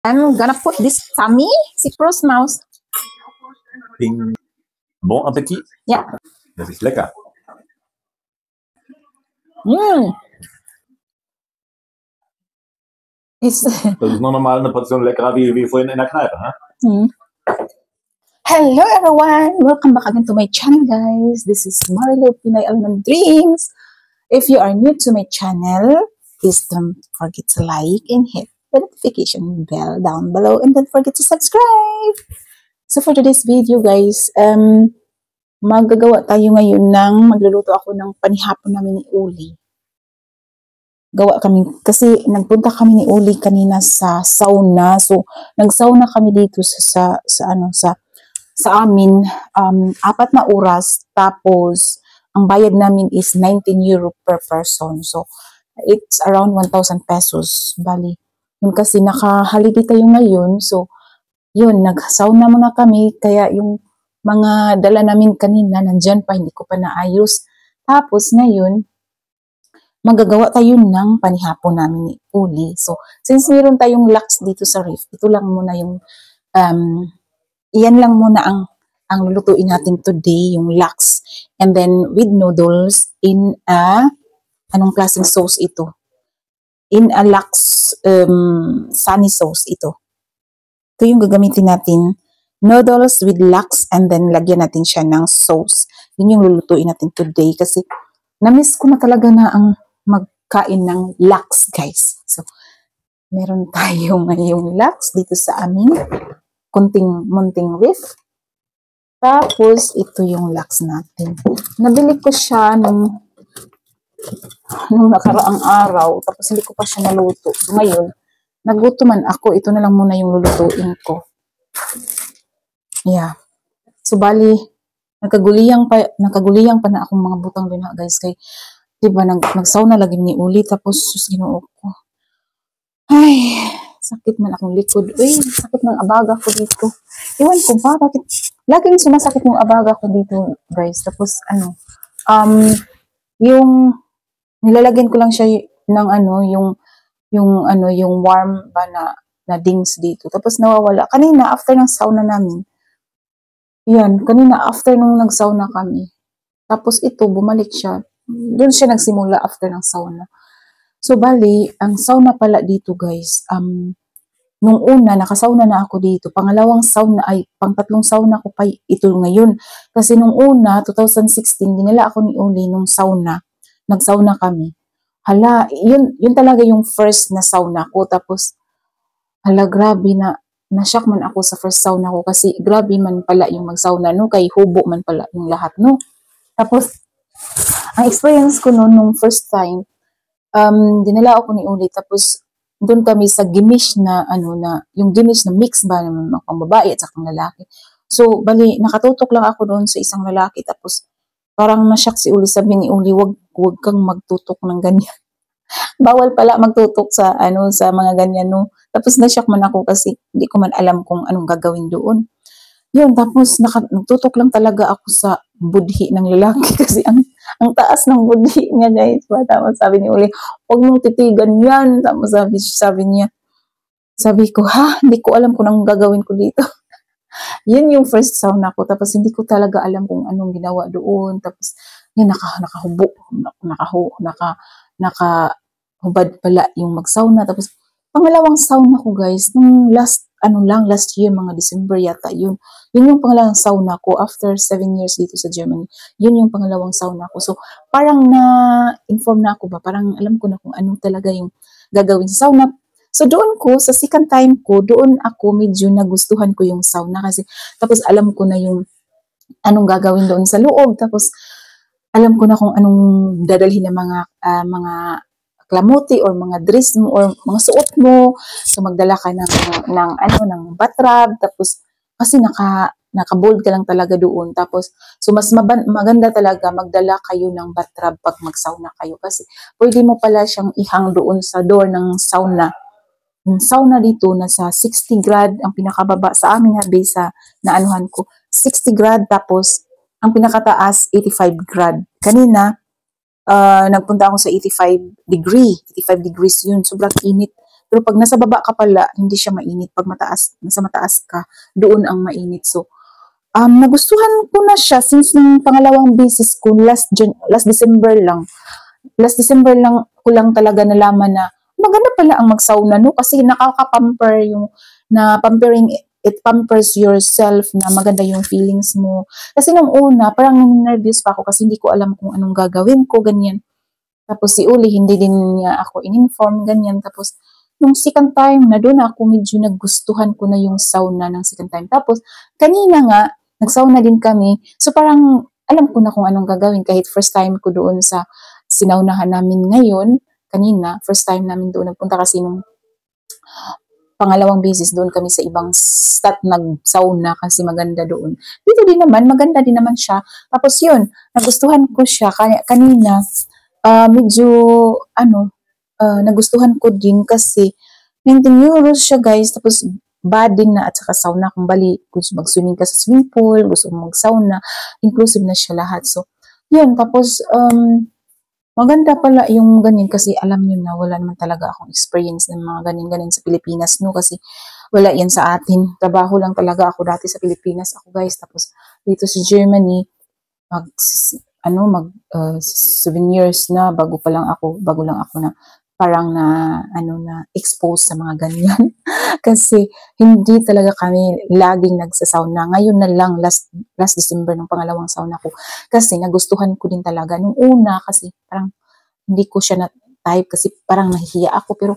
I'm gonna put this tummy, Cyprus mouse. Ping. Bon Appetit. Ja. Das ist lecker. It's Das ist noch normal eine Portion leckerer wie vorhin in der Kneipe. Ne? Hello everyone! Welcome back again to my channel, guys. This is Marilo Pinay Almond Dreams. If you are new to my channel, please don't forget to like and hit the notification bell down below, and don't forget to subscribe. So for today's video, guys, magluluto ako ng panihapon namin ni Uli. Gawa kami, kasi nagpunta kami ni Uli kanina sa sauna. So, nag-sauna kami dito sa amin, 4 na oras. Tapos, ang bayad namin is 19 euro per person. So, it's around 1,000 pesos. Bali, yun kasi naka-holiday tayo ngayon. So, yun, nag-sauna muna kami. Kaya yung mga dala namin kanina, nandyan pa, hindi ko pa naayos. Tapos, ngayon, magagawa tayo ng panihapon namin ni Uli. So, since meron tayong lax dito sa ref, ito lang muna yung, iyan lang muna ang lulutuin natin today, yung lax. And then, with noodles in anong klaseng sauce ito? In a lax sunny sauce ito. Ito yung gagamitin natin. Noodles with lax, and then lagyan natin siya ng sauce. Yun yung lulutuin natin today kasi na-miss ko na talaga na ang magkain ng lax, guys. So, meron tayo ngayong lax dito sa amin. Munting reef. Tapos, ito yung lax natin. Nabili ko siya nung nakaraang araw. Tapos, hindi ko pa siya naluto. So, ngayon, naguto man ako. Ito na lang muna yung lulutuin ko. Yeah. So, bali, nakaguliyang pa na akong mga butang din, guys. Kay, diba, nagsauna lagi ni Uli, tapos sus, Ginoo ko. Ay, sakit man akong likod. Uy, sakit ng abaga ko dito. Iwan ko ba, bakit? Laging sumasakit yung abaga ko dito, guys. Tapos, yung, nilalagyan ko lang siya ng yung warm ba na dings dito. Tapos nawawala. Kanina, after ng sauna namin, yan, kanina after nung nagsauna kami. Tapos ito, bumalik siya. Doon siya nagsimula after ng sauna. So, bali, ang sauna pala dito, guys, nung una, nakasauna na ako dito. Pangatlong sauna ko pa ito ngayon. Kasi nung una, 2016, dinala ako ni Uli nung sauna. Nagsauna kami. Hala, yun talaga yung first na sauna ko. Tapos, hala, grabe na-shock man ako sa first sauna ko. Kasi grabe man pala yung magsauna, no? Kay hubo man pala yung lahat, no? Tapos, ang experience ko noon, nung first time, dinala ako ni Uli, tapos doon kami sa gimish na, yung gimish na mix ba naman ng babae at saka lalaki. So, bali, nakatutok lang ako doon sa isang lalaki, tapos parang na-shock si Uli, sabi ni Uli, wag kang magtutok ng ganyan. Bawal pala magtutok sa mga ganyan, no? Tapos na-shock man ako kasi hindi ko man alam kung anong gagawin doon. Yun, tapos nagtutok lang talaga ako sa budhi ng lalaki kasi ang taas ng budhi niya, guys. Tapos sabi ni Uli, huwag mong titigan yan. Tapos sabi niya, sabi ko, hindi ko alam kung anong gagawin ko dito. Yun yung first sauna ko. Tapos hindi ko talaga alam kung anong ginawa doon. Tapos yun, nakahubad pala yung magsauna. Tapos pangalawang sauna ko, guys, nung last year, mga December yata, yun yung pangalawang sauna ko after 7 years dito sa Germany. Yun yung pangalawang sauna ko. So, parang na-inform na ako ba, parang alam ko na kung ano talaga yung gagawin sa sauna. So, doon ko, sa second time ko, doon ako medyo nagustuhan ko yung sauna kasi, tapos alam ko na yung anong gagawin doon sa loob. Tapos, alam ko na kung anong dadalhin ng mga klamote or mga dress mo or mga suot mo. So, magdala ka ng bathrobe. Tapos, kasi naka-bold ka lang talaga doon. Tapos, so mas maganda talaga magdala kayo ng bathrobe pag mag-sauna kayo. Kasi, pwede mo pala siyang ihang doon sa door ng sauna. Yung sauna dito, nasa 60 grad, ang pinakababa sa amin sa naanuhan ko, 60 grad. Tapos, ang pinakataas, 85 grad. Kanina, nagpunta ako sa 85 degrees yun. Sobrang init. Pero pag nasa baba ka pala, hindi siya mainit. Pag nasa mataas ka, doon ang mainit. So, nagustuhan ko na siya since nung pangalawang beses ko, last December lang. Last December lang ko lang talaga nalaman na maganda pala ang mag-sauna, no? Kasi nakaka-pamper pampering, it pampers yourself na maganda yung feelings mo. Kasi nung una, parang nervous pa ako kasi hindi ko alam kung anong gagawin ko, ganyan. Tapos si Uli, hindi din niya ako in-inform, ganyan. Tapos, nung second time na doon ako, medyo nagustuhan ko na yung sauna ng second time. Tapos, kanina nga, nag-sauna din kami. So, parang, alam ko na kung anong gagawin. Kahit first time ko doon sa sinaunahan namin ngayon, kanina, first time namin doon nagpunta kasi nung pangalawang beses doon kami sa ibang stat nag-sauna kasi maganda doon. Dito din naman, maganda din naman siya. Tapos yun, nagustuhan ko siya kanina. Medyo, nagustuhan ko din kasi 19 euros siya guys, tapos bad din na at saka sauna kung bali, gusto mag-swimming ka sa swimming pool, gusto mag-sauna, inclusive na siya lahat. So, yun, tapos, maganda pala yung ganyan kasi alam nyo na wala naman talaga akong experience ng mga ganyan-ganyan sa Pilipinas, no? Kasi wala yan sa atin. Trabaho lang talaga ako dati sa Pilipinas ako guys, tapos dito sa Germany, mag 7 years na bago lang ako na parang na expose sa mga ganyan. Kasi hindi talaga kami laging nagsasauna. Ngayon na lang, last December, ng pangalawang sauna ko. Kasi nagustuhan ko din talaga. Nung una, kasi parang hindi ko siya na-type kasi parang nahihiya ako. Pero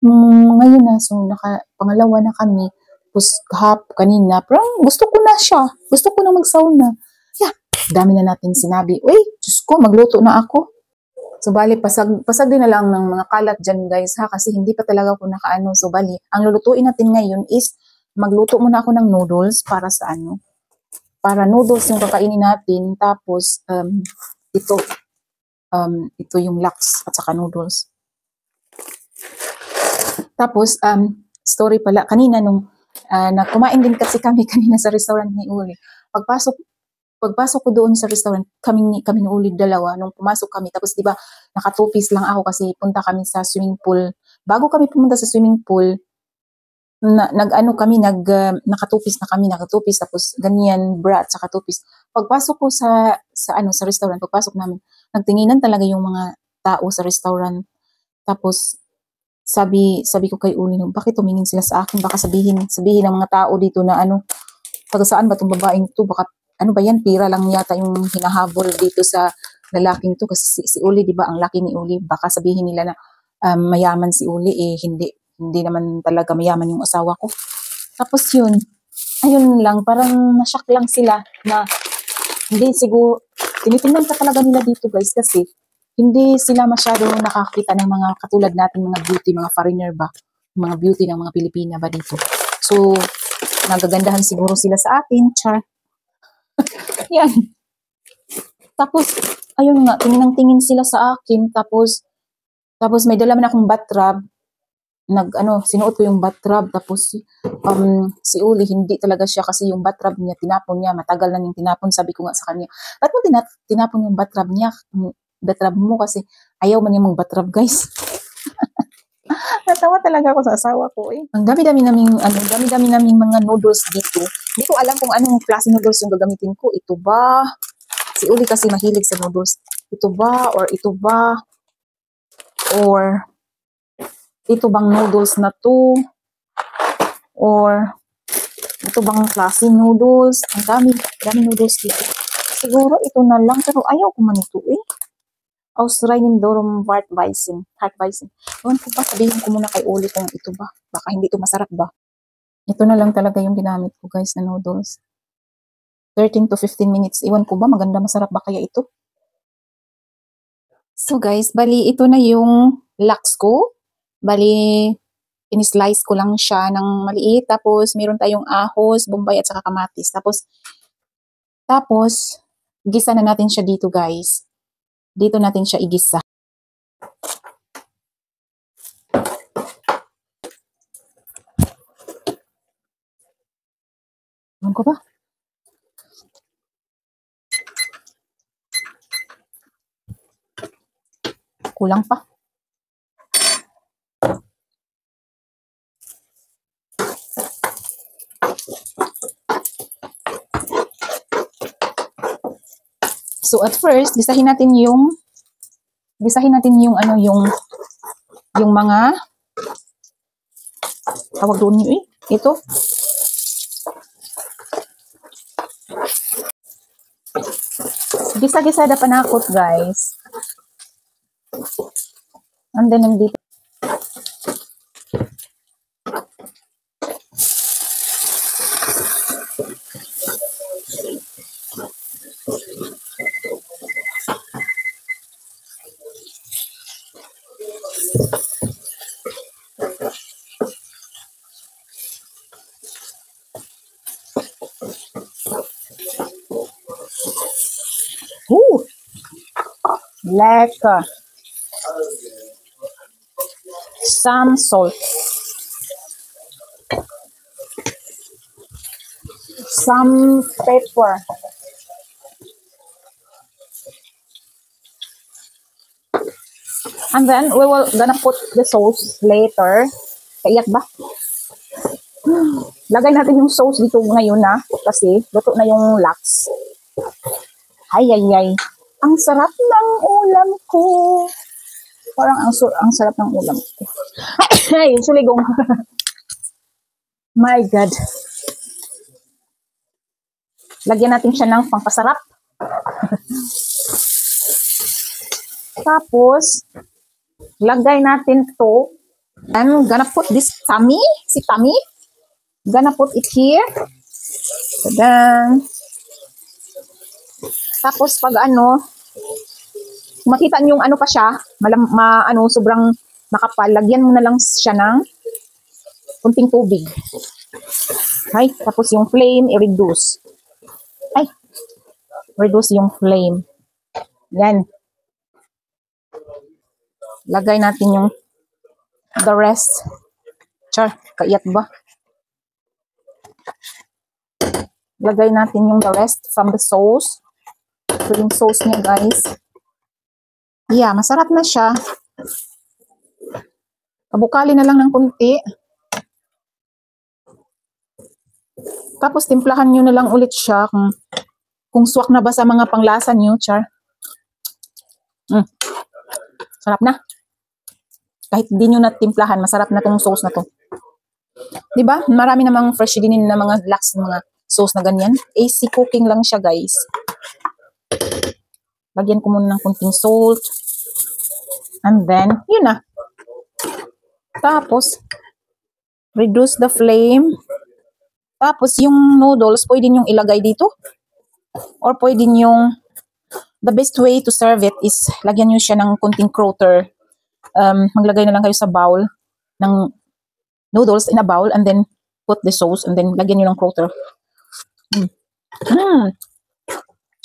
ngayon na, so pangalawa na kami. Tapos kanina, parang gusto ko na siya. Gusto ko na magsauna. Yeah, dami na natin sinabi. Uy, Diyos ko, magluto na ako. So, bali, pasag din na lang ng mga kalat dyan, guys, ha? Kasi hindi pa talaga ako nakaano. So, bali, ang lulutuin natin ngayon is, magluto muna ako ng noodles para sa para noodles yung kakainin natin. Tapos, ito yung lax at saka noodles. Tapos, story pala, kanina nung, kumain din kasi kami kanina sa restaurant ni Uli. Pagpasok ko doon sa restaurant, kami ni Uli dalawa, nung pumasok kami, tapos di ba naka-two-piece lang ako kasi punta kami sa swimming pool. Bago kami pumunta sa swimming pool, naka-two-piece na kami, tapos ganyan, bra at saka two-piece. Pagpasok ko sa restaurant, pagpasok namin, nagtinginan talaga yung mga tao sa restaurant. Tapos sabi ko kay Uli, bakit tumingin sila sa akin? Baka sabihin ng mga tao dito na taga saan ba itong babaeng to? Baka ano ba yan, pira lang yata yung hinahabol dito sa lalaking to kasi si Uli, di ba, ang laki ni Uli, baka sabihin nila na mayaman si Uli, hindi naman talaga mayaman yung asawa ko. Tapos yun, ayun lang, parang nashock lang sila na hindi siguro, tinitingnan ka talaga nila dito guys kasi hindi sila masyado nakakita ng mga katulad natin, mga beauty, mga foreigner ba, mga beauty ng mga Pilipina ba dito. So, nagagandahan siguro sila sa atin, char. Yan. Tapos, ayun nga, tingin sila sa akin. Tapos may dala man akong batrab. Sinuot ko yung batrab. Tapos, si Uli, hindi talaga siya kasi yung batrab niya, tinapon niya. Matagal na yung tinapon. Sabi ko nga sa kanya, ba't mo tinapon yung batrab niya? Batrab mo kasi ayaw man niya mag-batrab, guys. Natawa talaga ako sa asawa ko eh. Ang dami-dami naming mga noodles dito. Hindi ko alam kung anong klase noodles yung gagamitin ko. Ito ba? Si Uli kasi mahilig sa noodles. Ito ba? Or ito ba? Or ito bang noodles na to? Or ito bang klase noodles? Ang dami noodles dito. Siguro ito na lang pero ayaw ko man ito eh. Australian Dorum Hartweizen. Ewan ko ba, sabihin ko muna kay Uli kung ito ba. Baka hindi ito masarap ba. Ito na lang talaga yung ginamit ko guys na noodles. 13 to 15 minutes. Ewan ko ba, maganda masarap ba kaya ito? So guys, bali ito na yung lax ko. Bali, in-slice ko lang siya ng maliit. Tapos, meron tayong ahos, bombay at saka kamatis. Tapos, gisa na natin siya dito guys. Dito natin siya igisa. Ano ko ba? Kulang pa. So at first, gisahin natin yung ano, yung mga tawag doon yun ito. Gisa-gisa da panakot, guys. And then nandito. Lekker. Some salt. Some pepper. And then we will gonna put the sauce later. Kaiyak ba? Lagay natin yung sauce dito ngayon na kasi luto na yung lax. Ay. Ang sarap ng ulam ko. Parang ang sarap ng ulam ko. Ay, suligong. My God. Lagyan natin siya ng pangpasarap. Tapos, lagay natin to. I'm gonna put this tummy. Si tummy. Gonna put it here. Then, tapos pag ano, makita niyo yung ano pa siya, sobrang makapal, lagyan mo na lang siya ng kunting tubig. Ay, tapos yung flame, i-reduce. Ay, reduce yung flame. Yan. Lagay natin yung the rest. Char, kaiyat ba? Lagay natin yung the rest from the sauce. So, yung sauce niya, guys. Yeah, masarap na siya. Kabukali na lang ng kunti. Tapos, timplahan nyo na lang ulit siya kung swak na ba sa mga panglasa nyo, char. Sarap na. Kahit di nyo na timplahan, masarap na tong sauce na to. Diba? Marami namang fresh din na mga lax, mga sauce na ganyan. AC cooking lang siya, guys. Lagyan ko muna ng kunting salt. And then, yun na. Tapos, reduce the flame. Tapos, yung noodles, pwede nyo ilagay dito. Or pwede nyo, the best way to serve it is, lagyan nyo siya ng kunting croûte. Maglagay na lang kayo sa bowl ng noodles in a bowl and then put the sauce and then lagyan nyo ng croûte.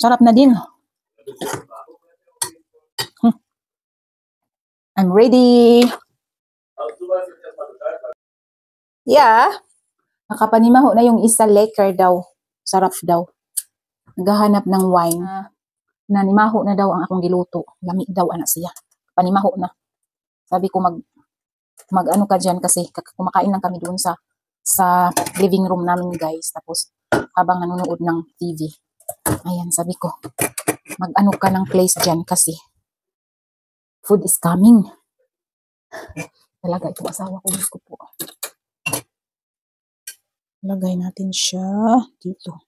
Sarap na din. I'm ready. Yeah. Nakapanimaho na yung isa, lekker daw. Sarap daw. Naghahanap ng wine. Nanimaho na daw ang akong giluto. Lami daw anak siya. Panimaho na. Sabi ko mag ano ka dyan kasi kumakain lang kami doon sa living room namin, guys. Tapos habang nanonood ng TV. Ayan, sabi ko mag ano ka ng place dyan kasi food is coming. Talaga itong asawa ko, Diyos ko po. Lagay natin siya dito.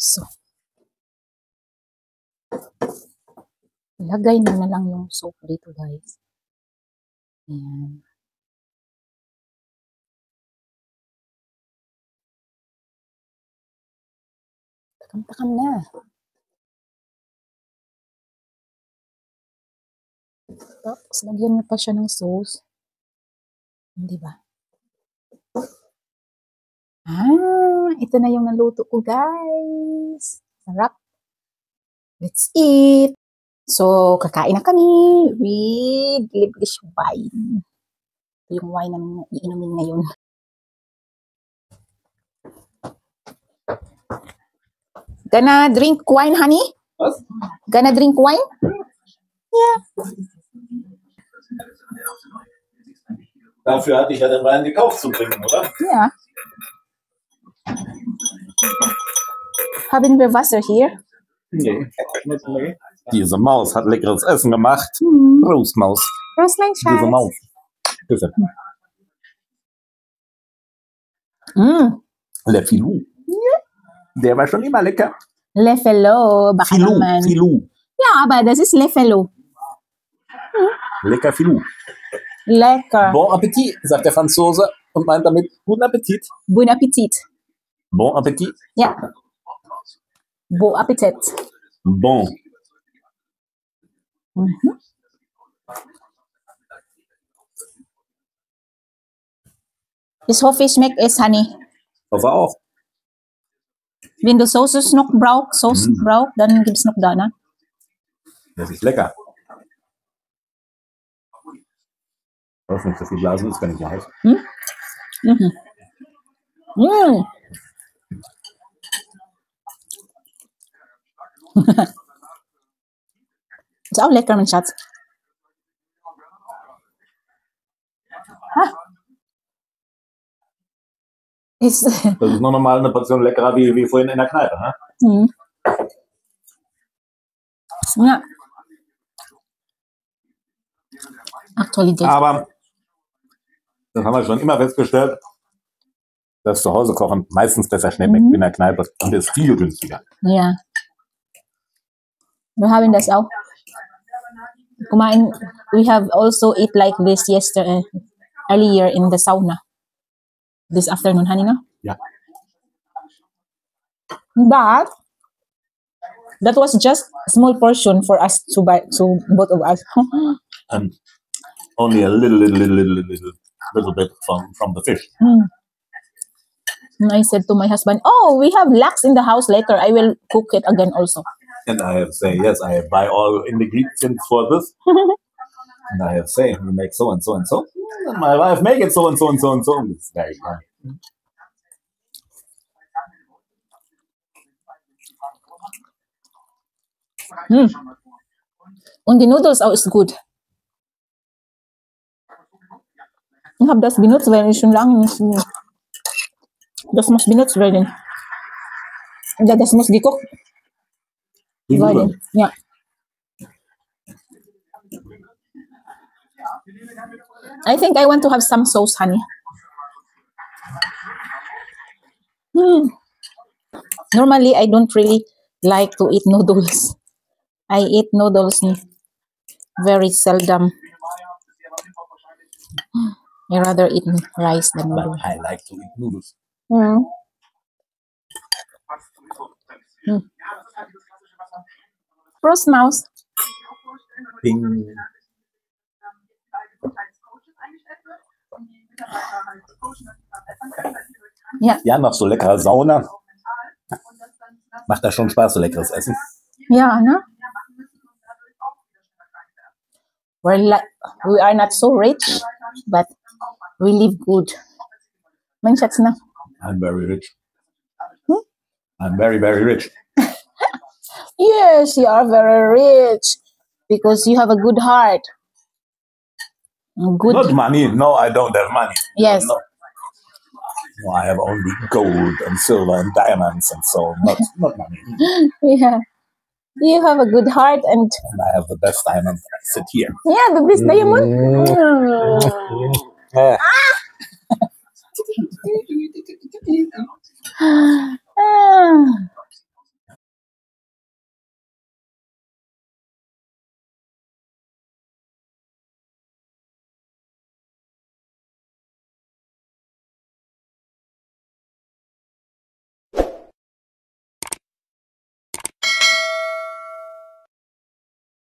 So, lagay na lang yung soup dito, guys. Ayan. Takam-takam na. Tapos, lagyan mo pa siya ng sauce. Hindi ba? Ito na yung naluto ko, guys. Sarap. Let's eat. So, kakain na kami with Liblish wine. Ito yung wine na iinumin ngayon. Gonna drink wine, honey? Gonna drink wine? Yeah. Dafür hatte ich ja den Wein gekauft zum Trinken, oder? Ja. Haben wir Wasser hier? Nee. Diese Maus hat leckeres Essen gemacht. Prost, Maus. Prost, mein Diese Schatz. Maus. Bitte. Le Filou. Der war schon immer lecker. Lefelo, baka Filou. naman. Filou. Ja, aber das ist Lefelo. Lecker Filou. Lecker. Bon Appetit, sagt der Franzose und meint damit guten Appetit. Bon Appetit. Bon Appetit. Ja. Bon Appetit. Bon. Ich hoffe, es schmeckt es, Honey. Hoffe auch. Wenn du Sauce noch brauchst, dann gibt's noch da, ne? Das ist lecker. Darf nicht so viel blasen, ist gar nicht so heiß. Ist auch lecker, mein Schatz. Ist, Das ist noch normal eine Portion leckerer wie vorhin in der Kneipe. Ne? ja. Aktualität. Aber das haben wir schon immer festgestellt, dass zu Hause kochen meistens besser schmeckt wie in der Kneipe und ist viel günstiger. Ja. Wir haben das auch. Kumain, we have also ate like this yesterday, earlier in the sauna. This afternoon, honey, no? Ja. But that was just a small portion for us to buy, to both of us. Only a little bit from the fish. And I said to my husband, "Oh, we have laks in the house later. I will cook it again also." And I have to say, yes, I buy all ingredients for this. And I have to say, we make so and so and so. And my wife make it so and so and so and so. And it's very fun. Und die Noodles auch ist gut. Ich habe das benutzt, weil ich schon lange nicht. Das muss benutzt werden. Ja, das muss gekocht werden. Ja. I think I want to have some sauce, honey. Normally, I don't really like to eat noodles. I eat noodles very seldom. I rather eat rice than But noodles. I like to eat noodles. Prost, Maus. Bing. Ja, nach so leckerer Sauna macht das schon Spaß, so leckeres Essen. Ja, ne? We are not so rich, but we live good. Mein Schatz, ne? I'm very rich. I'm very, very rich. Yes, you are very rich because you have a good heart. Good. Not money. No, I don't have money. Yes. No. No, I have only gold and silver and diamonds and so not money. Yeah. You have a good heart and And I have the best diamond. I sit here. yeah, the best diamond. Yeah. Ah.